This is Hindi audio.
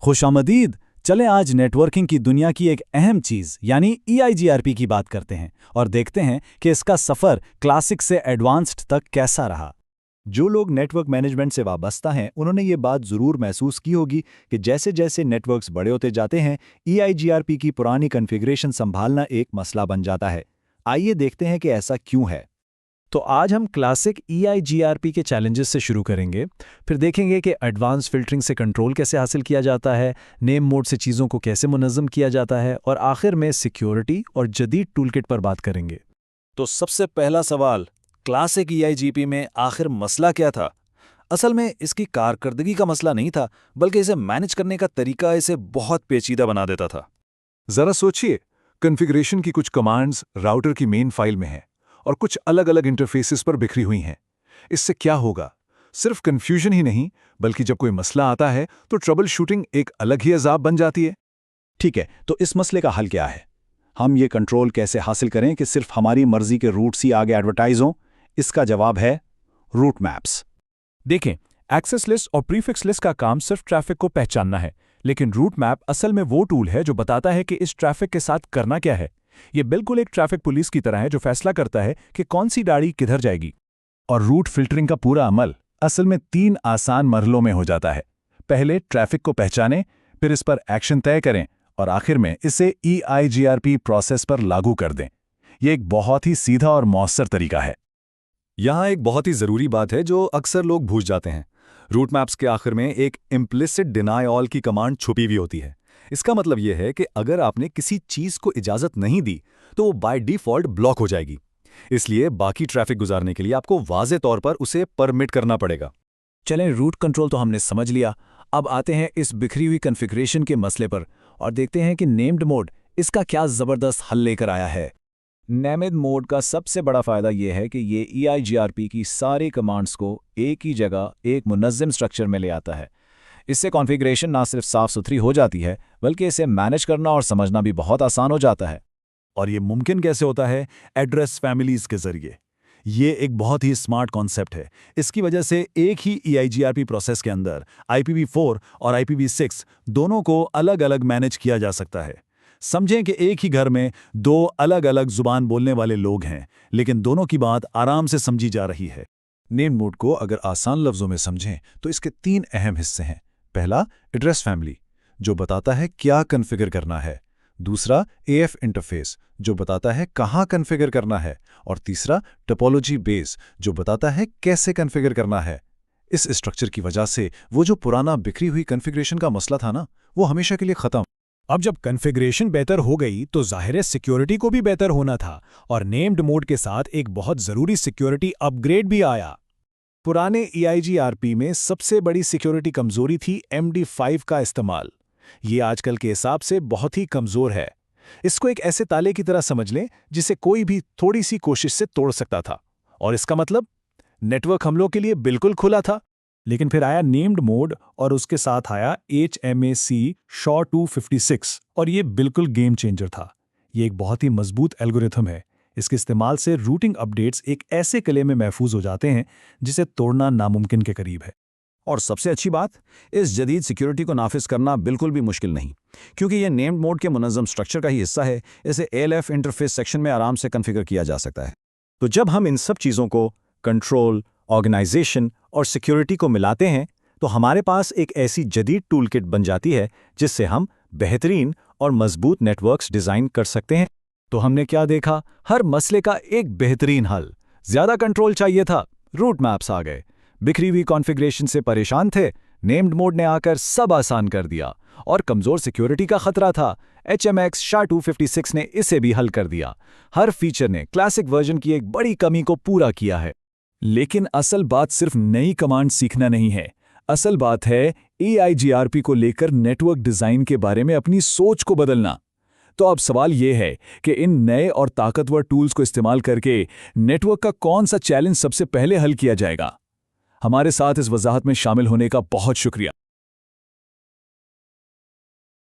खुशामदीद। चलें आज नेटवर्किंग की दुनिया की एक अहम चीज़ यानी EIGRP की बात करते हैं और देखते हैं कि इसका सफ़र क्लासिक से एडवांस्ड तक कैसा रहा। जो लोग नेटवर्क मैनेजमेंट से वाबस्ता हैं उन्होंने ये बात ज़रूर महसूस की होगी कि जैसे जैसे नेटवर्क्स बड़े होते जाते हैं EIGRP की पुरानी कॉन्फ़िगरेशन संभालना एक मसला बन जाता है। आइए देखते हैं कि ऐसा क्यों है। तो आज हम क्लासिक EIGRP के चैलेंजेस से शुरू करेंगे, फिर देखेंगे कि एडवांस फिल्टरिंग से कंट्रोल कैसे हासिल किया जाता है, नेम मोड से चीज़ों को कैसे मुनज़्ज़म किया जाता है और आखिर में सिक्योरिटी और जदीद टूलकिट पर बात करेंगे। तो सबसे पहला सवाल, क्लासिक EIGRP में आखिर मसला क्या था? असल में इसकी कारकर्दगी का मसला नहीं था, बल्कि इसे मैनेज करने का तरीका इसे बहुत पेचीदा बना देता था। जरा सोचिए, कॉन्फ़िगरेशन की कुछ कमांड्स राउटर की मेन फाइल में हैं और कुछ अलग अलग इंटरफेसेस पर बिखरी हुई हैं। इससे क्या होगा? सिर्फ कन्फ्यूजन ही नहीं, बल्कि जब कोई मसला आता है तो ट्रबल शूटिंग एक अलग ही अजाब बन जाती है। ठीक है, तो इस मसले का हल क्या है? हम ये कंट्रोल कैसे हासिल करें कि सिर्फ हमारी मर्जी के रूट्स ही आगे एडवर्टाइज हों? इसका जवाब है रूट मैप्स। देखें, एक्सेस लिस्ट और प्रीफिक्स लिस्ट का काम सिर्फ ट्रैफिक को पहचानना है, लेकिन रूट मैप असल में वो टूल है जो बताता है कि इस ट्रैफिक के साथ करना क्या है। ये बिल्कुल एक ट्रैफिक पुलिस की तरह है जो फैसला करता है कि कौन सी गाड़ी किधर जाएगी। और रूट फिल्टरिंग का पूरा अमल असल में 3 आसान मरहलों में हो जाता है। पहले ट्रैफिक को पहचानें, फिर इस पर एक्शन तय करें और आखिर में इसे EIGRP प्रोसेस पर लागू कर दें। यह एक बहुत ही सीधा और मौसर तरीका है। यहाँ एक बहुत ही ज़रूरी बात है जो अक्सर लोग भूल जाते हैं। रूट मैप्स के आखिर में एक इम्प्लिसिट डिनाई ऑल की कमांड छुपी हुई होती है। इसका मतलब यह है कि अगर आपने किसी चीज़ को इजाज़त नहीं दी तो वो बाय डिफ़ॉल्ट ब्लॉक हो जाएगी। इसलिए बाकी ट्रैफिक गुजारने के लिए आपको वाज़े तौर पर उसे परमिट करना पड़ेगा। चलें, रूट कंट्रोल तो हमने समझ लिया। अब आते हैं इस बिखरी हुई कॉन्फ़िगरेशन के मसले पर और देखते हैं कि नेम्ड मोड इसका क्या ज़बरदस्त हल लेकर आया है। नेम्ड मोड का सबसे बड़ा फ़ायदा यह है कि ये EIGRP की सारी कमांड्स को एक ही जगह एक मुनज़्ज़म स्ट्रक्चर में ले आता है। इससे कॉन्फ़िगरेशन ना सिर्फ साफ सुथरी हो जाती है, बल्कि इसे मैनेज करना और समझना भी बहुत आसान हो जाता है। और ये मुमकिन कैसे होता है? एड्रेस फैमिलीज़ के ज़रिए। ये एक बहुत ही स्मार्ट कॉन्सेप्ट है। इसकी वजह से एक ही EIGRP प्रोसेस के अंदर IPv4 और IPv6 दोनों को अलग अलग मैनेज किया जा सकता है। समझें कि एक ही घर में 2 अलग अलग ज़ुबान बोलने वाले लोग हैं, लेकिन दोनों की बात आराम से समझी जा रही है। नेम मोड को अगर आसान लफ्ज़ों में समझें तो इसके 3 अहम हिस्से हैं। पहला, एड्रेस फैमिली, जो बताता है क्या कॉन्फ़िगर करना है। दूसरा, AF इंटरफेस, जो बताता है कहाँ कॉन्फ़िगर करना है। और तीसरा, टोपोलॉजी बेस, जो बताता है कैसे कॉन्फ़िगर करना है। इस स्ट्रक्चर की वजह से वो जो पुराना बिखरी हुई कॉन्फ़िगरेशन का मसला था ना, वो हमेशा के लिए ख़त्म। अब जब कॉन्फ़िगरेशन बेहतर हो गई तो ज़ाहिर है सिक्योरिटी को भी बेहतर होना था और नेम्ड मोड के साथ एक बहुत ज़रूरी सिक्योरिटी अपग्रेड भी आया। पुराने EIGRP में सबसे बड़ी सिक्योरिटी कमजोरी थी MD5 का इस्तेमाल। ये आजकल के हिसाब से बहुत ही कमज़ोर है। इसको एक ऐसे ताले की तरह समझ लें जिसे कोई भी थोड़ी सी कोशिश से तोड़ सकता था। और इसका मतलब नेटवर्क हमलों के लिए बिल्कुल खुला था। लेकिन फिर आया नेम्ड मोड और उसके साथ आया HMAC SHA-256 और ये बिल्कुल गेम चेंजर था। ये एक बहुत ही मजबूत एल्गोरिथम है। इसके इस्तेमाल से रूटिंग अपडेट्स एक ऐसे कले में महफूज हो जाते हैं जिसे तोड़ना नामुमकिन के करीब है। और सबसे अच्छी बात, इस जदीद सिक्योरिटी को नाफिज करना बिल्कुल भी मुश्किल नहीं, क्योंकि यह नेम्ड मोड के मुनज़्ज़म स्ट्रक्चर का ही हिस्सा है। इसे ALF इंटरफेस सेक्शन में आराम से कॉन्फ़िगर किया जा सकता है। तो जब हम इन सब चीज़ों को कंट्रोल, ऑर्गेनाइजेशन और सिक्योरिटी को मिलाते हैं तो हमारे पास एक ऐसी जदीद टूलकिट बन जाती है जिससे हम बेहतरीन और मजबूत नेटवर्क्स डिज़ाइन कर सकते हैं। तो हमने क्या देखा? हर मसले का एक बेहतरीन हल। ज़्यादा कंट्रोल चाहिए था, रूट मैप्स आ गए। बिखरी हुई कॉन्फ़िगरेशन से परेशान थे, नेम्ड मोड ने आकर सब आसान कर दिया। और कमज़ोर सिक्योरिटी का खतरा था, HMX SHA-256 ने इसे भी हल कर दिया। हर फीचर ने क्लासिक वर्जन की एक बड़ी कमी को पूरा किया है। लेकिन असल बात सिर्फ नई कमांड सीखना नहीं है। असल बात है EIGRP को लेकर नेटवर्क डिज़ाइन के बारे में अपनी सोच को बदलना। तो अब सवाल यह है कि इन नए और ताकतवर टूल्स को इस्तेमाल करके नेटवर्क का कौन सा चैलेंज सबसे पहले हल किया जाएगा। हमारे साथ इस वजाहत में शामिल होने का बहुत शुक्रिया।